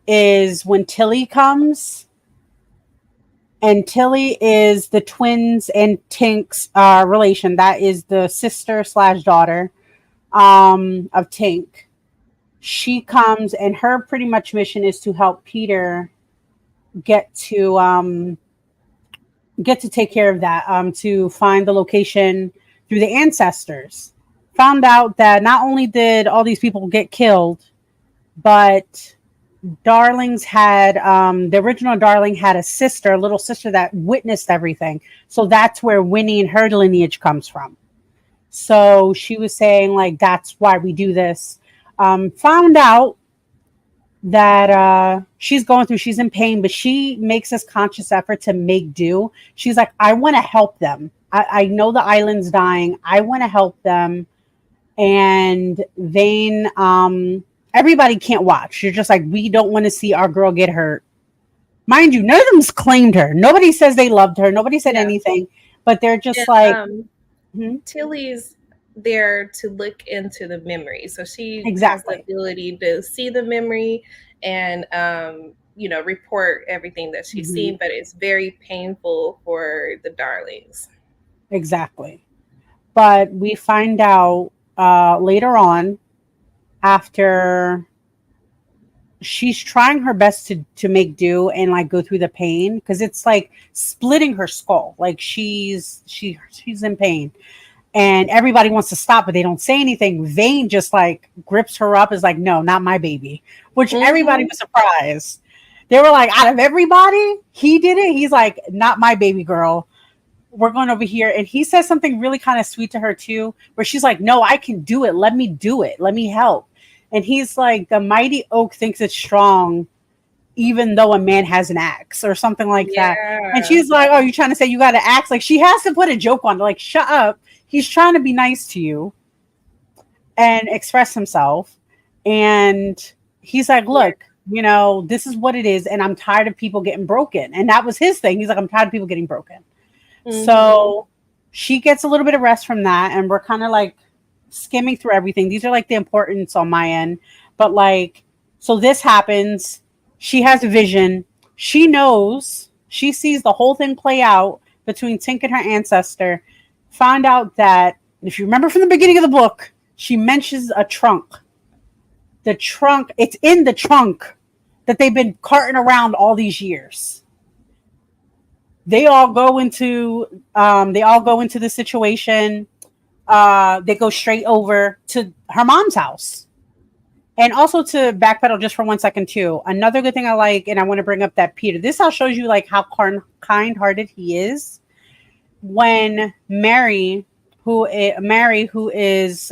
is when Tilly comes. And Tilly is the twins and Tink's relation. That is the sister/daughter of Tink. She comes and her pretty much mission is to help Peter get to take care of that, to find the location through the ancestors. Found out that not only did all these people get killed, but Darlings had, the original Darling had a little sister that witnessed everything. So that's where Winnie and her lineage comes from. So she was saying that's why we do this. Found out that she's in pain, but she makes this conscious effort to make do. She's like, I want to help them. I know the island's dying. I want to help them. And Vane, everybody can't watch. You're just like, we don't want to see our girl get hurt. Mind you, none of them's claimed her. Nobody says they loved her. Nobody said anything, but they're just Tilly's there to look into the memory. So she has the exactly. ability to see the memory and, report everything that she's seen, but it's very painful for the darlings. Exactly. But we find out later on, after she's trying her best to make do and like go through the pain, because it's like splitting her skull. Like she's in pain. And everybody wants to stop, but they don't say anything. Vane just like grips her up, is like, no, not my baby. Which everybody was surprised. They were like, out of everybody, he did it. He's like, not my baby girl. We're going over here. And he says something really kind of sweet to her too, where she's like, no, I can do it. Let me do it. Let me help. And he's like, the mighty oak thinks it's strong, even though a man has an axe or something like that. And she's like, oh, you trying to say you got an axe? Like she has to put a joke on it. Like, shut up. He's trying to be nice to you and express himself. And he's like, look, this is what it is. And I'm tired of people getting broken. And that was his thing. He's like, I'm tired of people getting broken. So she gets a little bit of rest from that. And we're kind of like skimming through everything. These are like the importance on my end. But like, so this happens. She has a vision. She knows. She sees the whole thing play out between Tink and her ancestor. Found out that, if you remember from the beginning of the book, she mentions a trunk. The trunk, it's in the trunk that they've been carting around all these years. They all go into the situation. They go straight over to her mom's house. And also to backpedal just for 1 second too. Another good thing I like, and I want to bring up that Peter. This all shows you like how kind-hearted he is. When Mary, who is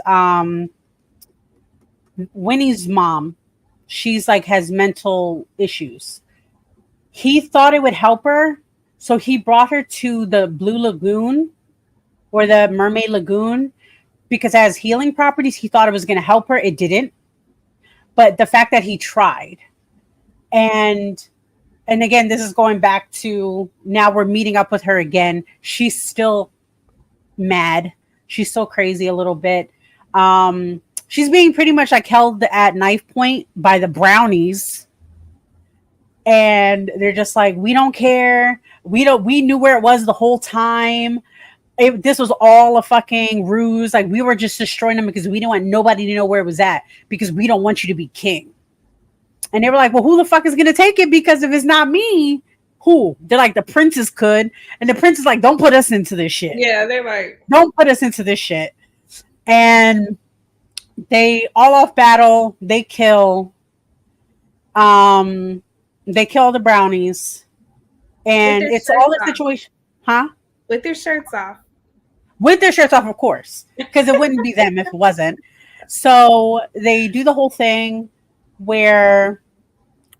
Winnie's mom, she's like has mental issues. He thought it would help her, so he brought her to the Blue Lagoon or the Mermaid Lagoon because it has healing properties. He thought it was going to help her. It didn't. But the fact that he tried, and again, this is going back to now we're meeting up with her again. She's still mad. She's still crazy a little bit. She's being pretty much like held at knife point by the brownies. And they're just like, we don't care. We knew where it was the whole time. This was all a fucking ruse. Like we were just destroying them because we didn't want nobody to know where it was at because we don't want you to be king. And they were like, well, who the fuck is going to take it? Because if it's not me, who? They're like, the princess could. And the prince is like, don't put us into this shit. Yeah, they're like, don't put us into this shit. And they all off battle. They kill the brownies. And it's all a situation. Huh? With their shirts off. With their shirts off, of course. Because it wouldn't be them if it wasn't. So they do the whole thing where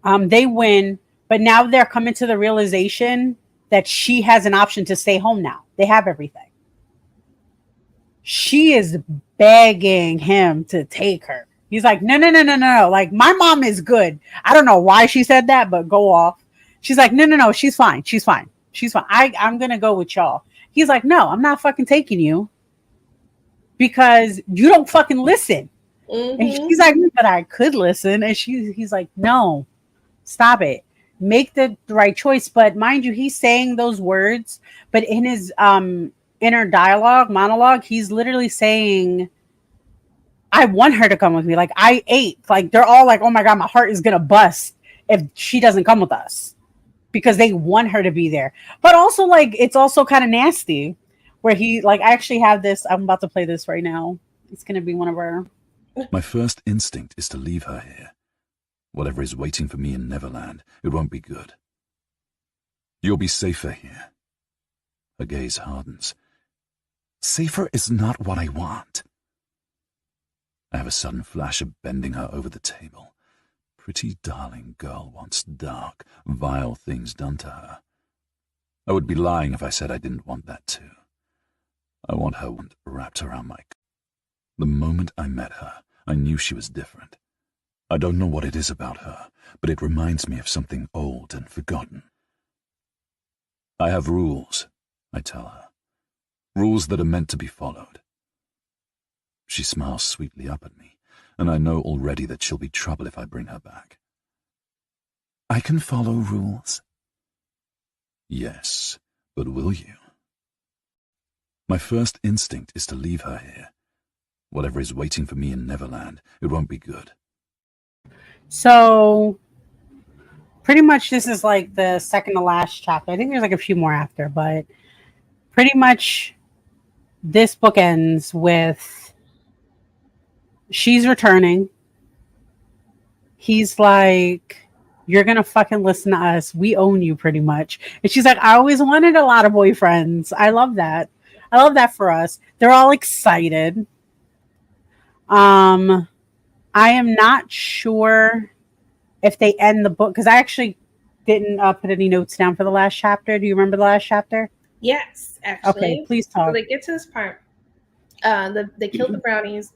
they win, but now they're coming to the realization that she has an option to stay home now. They have everything. She is begging him to take her. He's like, no. Like, my mom is good. I don't know why she said that, but go off. She's like, no. She's fine. I'm going to go with y'all. He's like, no, I'm not fucking taking you because you don't fucking listen. And she's like, but I could listen. And he's like, no, stop it. Make the right choice. But mind you, he's saying those words, but in his inner monologue, he's literally saying, I want her to come with me. Like I ate. Like they're all like, oh my God, my heart is going to bust if she doesn't come with us because they want her to be there. But also like, it's also kind of nasty where he like, I actually have this. I'm about to play this right now. It's going to be one of our... My first instinct is to leave her here. Whatever is waiting for me in Neverland, it won't be good. You'll be safer here. Her gaze hardens. Safer is not what I want. I have a sudden flash of bending her over the table. Pretty darling girl wants dark, vile things done to her. I would be lying if I said I didn't want that too. I want her wrapped around my... The moment I met her, I knew she was different. I don't know what it is about her, but it reminds me of something old and forgotten. I have rules, I tell her. Rules that are meant to be followed. She smiles sweetly up at me, and I know already that she'll be trouble if I bring her back. I can follow rules. Yes, but will you? My first instinct is to leave her here. Whatever is waiting for me in Neverland, it won't be good. So, pretty much this is like the second to last chapter. I think there's like a few more after, but pretty much this book ends with she's returning. He's like, you're going to fucking listen to us. We own you pretty much. And she's like, I always wanted a lot of boyfriends. I love that. I love that for us. They're all excited. I am not sure if they end the book, because I actually didn't put any notes down for the last chapter. Do you remember the last chapter? Yes, actually. Okay, please talk. So they get to this part. They killed the brownies.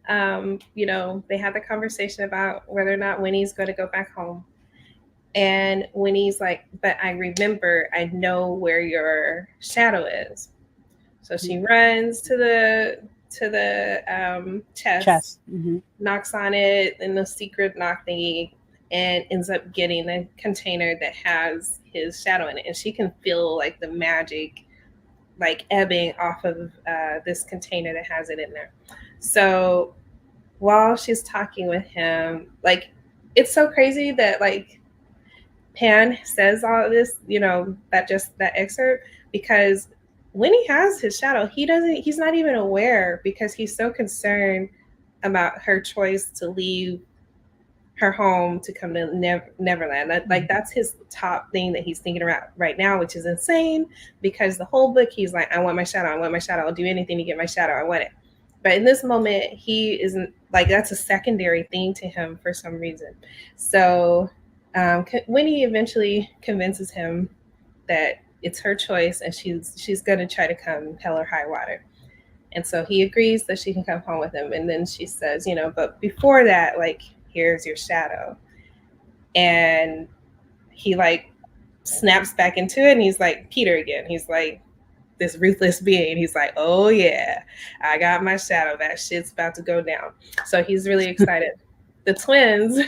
They had the conversation about whether or not Winnie's going to go back home. And Winnie's like, but I remember, I know where your shadow is. So she runs to the chest, knocks on it in the secret knock thingy, and ends up getting a container that has his shadow in it. And she can feel like the magic like ebbing off of this container that has it in there. So while she's talking with him, like, it's so crazy that like Pan says all of this, that excerpt, because when he has his shadow, he's not even aware, because he's so concerned about her choice to leave her home to come to Neverland. Like, that's his top thing that he's thinking about right now, which is insane, because the whole book he's like, I want my shadow, I'll do anything to get my shadow, I want it. But in this moment, he isn't, like, that's a secondary thing to him for some reason. So Winnie eventually convinces him that it's her choice, and she's going to try to come hell or high water. And so he agrees that she can come home with him. And then she says, but before that, like, here's your shadow. And he like snaps back into it, and he's like Peter again. He's like this ruthless being. He's like, oh yeah, I got my shadow. That shit's about to go down. So he's really excited. The twins,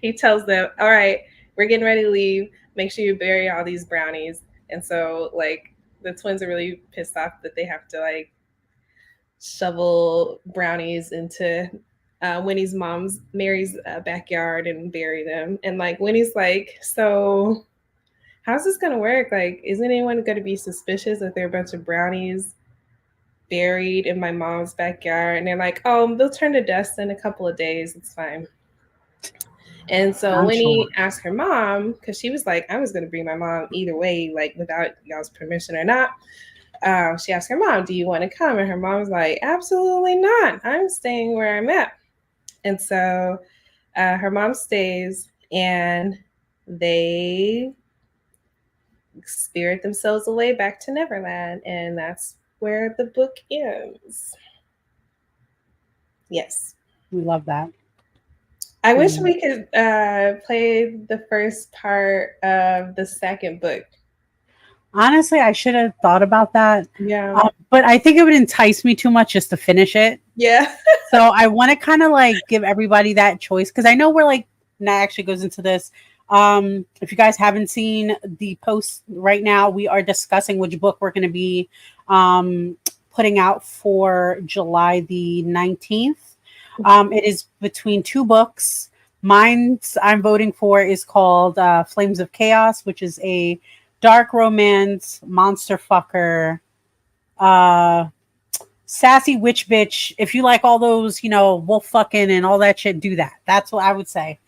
he tells them, all right, we're getting ready to leave. Make sure you bury all these brownies. And so like the twins are really pissed off that they have to like shovel brownies into Winnie's mom's, Mary's backyard and bury them. And like Winnie's like, so how's this gonna work? Like, isn't anyone gonna be suspicious that there are a bunch of brownies buried in my mom's backyard? And they're like, oh, they'll turn to dust in a couple of days, it's fine. And so Winnie asked her mom, because she was like, I was gonna bring my mom either way, like without y'all's permission or not. She asked her mom, do you want to come? And her mom was like, absolutely not, I'm staying where I'm at. And so her mom stays, and they spirit themselves away back to Neverland. And that's where the book ends. Yes. We love that. I wish we could play the first part of the second book. Honestly, I should have thought about that. Yeah. But I think it would entice me too much just to finish it. Yeah. So I want to kind of like give everybody that choice, because I know we're like, and that actually goes into this. If you guys haven't seen the post right now, we are discussing which book we're going to be putting out for July the 19th. It is between two books. Mine's I'm voting for is called Flames of Chaos, which is a dark romance, monster fucker, sassy witch bitch. If you like all those, wolf fucking and all that shit, do that. That's what I would say.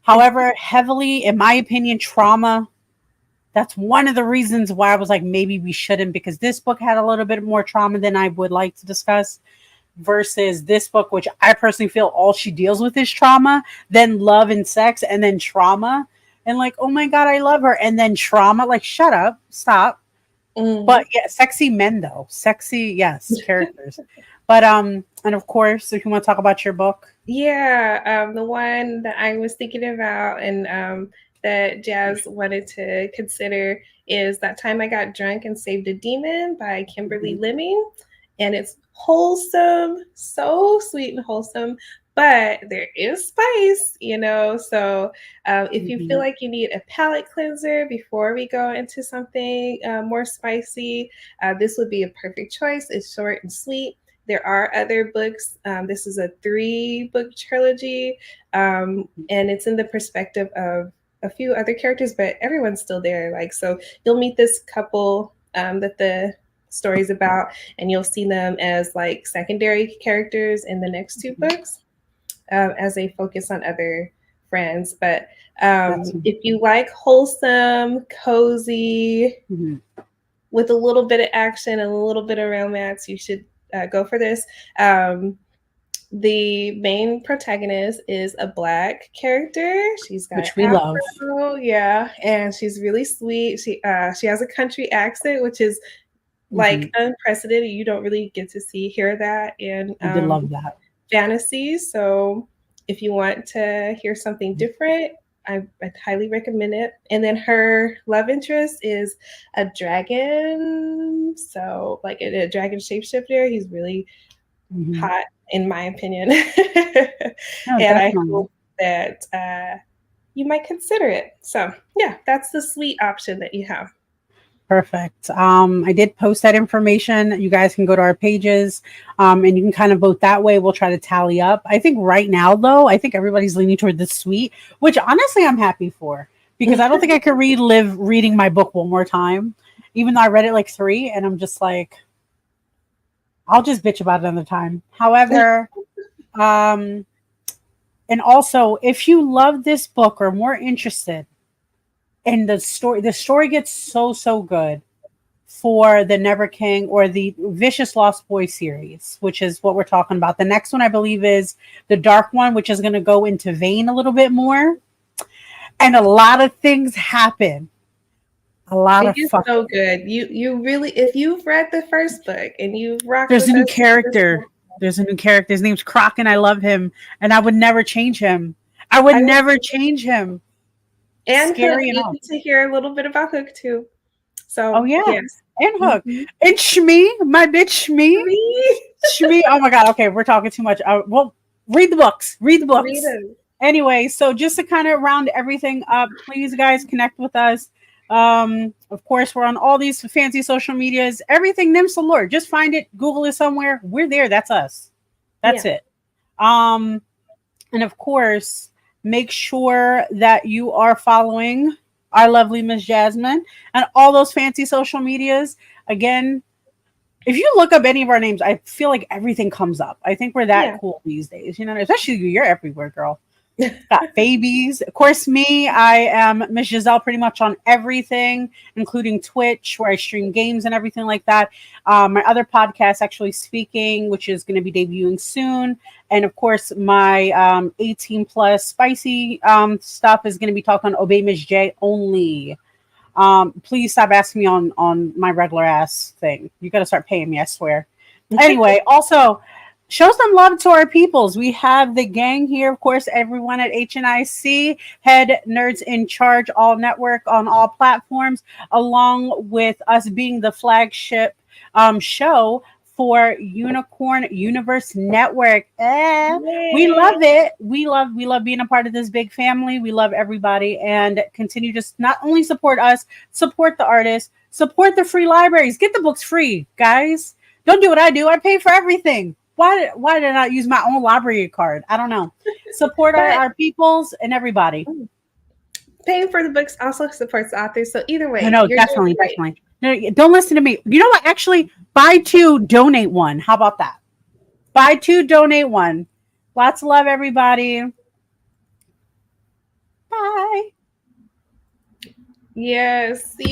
However, heavily, in my opinion, trauma. That's one of the reasons why I was like, maybe we shouldn't, because this book had a little bit more trauma than I would like to discuss, versus this book, which I personally feel all she deals with is trauma, then love and sex, and then trauma. And like, oh my God, I love her. And then trauma, like, shut up, stop. But yeah, sexy men though. Sexy, yes, characters. But and of course, if you want to talk about your book. Yeah, the one that I was thinking about and that Jazz wanted to consider is That Time I Got Drunk and Saved a Demon by Kimberly Lemming. And it's wholesome, so sweet and wholesome, but there is spice, you know. So if you feel like you need a palate cleanser before we go into something more spicy, this would be a perfect choice. It's short and sweet. There are other books. This is a 3-book trilogy, and it's in the perspective of a few other characters, but everyone's still there. Like, so you'll meet this couple that the story's about, and you'll see them as like secondary characters in the next 2 books as they focus on other friends. But if you like wholesome, cozy, with a little bit of action and a little bit of romance, you should go for this. The main protagonist is a Black character. She's got which we love. Yeah, and she's really sweet. She has a country accent, which is like unprecedented. You don't really get to hear that in I did love that. fantasy. So if you want to hear something different, I highly recommend it. And then her love interest is a dragon. So like a dragon shapeshifter. He's really hot, in my opinion. And I hope that you might consider it. So yeah, that's the sweet option that you have. Perfect. I did post that information. You guys can go to our pages and you can kind of vote that way. We'll try to tally up. I think right now, though, I think everybody's leaning toward the sweet, which honestly I'm happy for, because I don't think I could relive reading my book one more time, even though I read it like 3 and I'm just like, I'll just bitch about it another time. However, and also if you love this book or more interested, and the story gets so good for the Never King or the Vicious Lost Boy series, which is what we're talking about. The next one, I believe, is the Dark One, which is going to go into Vane a little bit more. And a lot of things happen. It is so good. You really, if you've read the first book and you've rocked, there's a new character. There's a new character. His name's Croc, and I love him, and I would never change him. I would never change him. And Scary Hook, you need to hear a little bit about Hook too. So yes. And Hook. And Shmi, my bitch Shmi. Shmi. Oh my God. Okay, we're talking too much. Well, read the books. Read the books. Anyway, so just to kind of round everything up, please guys connect with us. Of course, we're on all these fancy social medias. Everything Nymphs Allure. Just find it. Google it somewhere. We're there. That's us. That's it. And of course, make sure that you are following our lovely Miss Jasmine and all those fancy social medias. Again, if you look up any of our names, I feel like everything comes up. I think we're that cool these days, you know, especially you're everywhere, girl. Got babies. Of course, me, I am Miss Jazelle pretty much on everything, including Twitch, where I stream games and everything like that. My other podcast, Actually Speaking, which is going to be debuting soon. And of course, my 18 plus spicy stuff is going to be talking on Obey Miss J only. Please stop asking me on my regular ass thing. You got to start paying me, I swear. Anyway, also, show some love to our peoples. We have the gang here, of course, everyone at HNIC, Head Nerds in Charge, all network on all platforms, along with us being the flagship show for Unicorn Universe Network. We love it. We love being a part of this big family. We love everybody, and continue to not only support us, support the artists, support the free libraries. Get the books free, guys. Don't do what I do. I pay for everything. Why did I not use my own library card? I don't know. Support our peoples and everybody. Paying for the books also supports the authors. So either way, no, definitely. No, don't listen to me. You know what? Actually, buy 2, donate 1. How about that? Buy 2, donate 1. Lots of love, everybody. Bye. Yes. See you.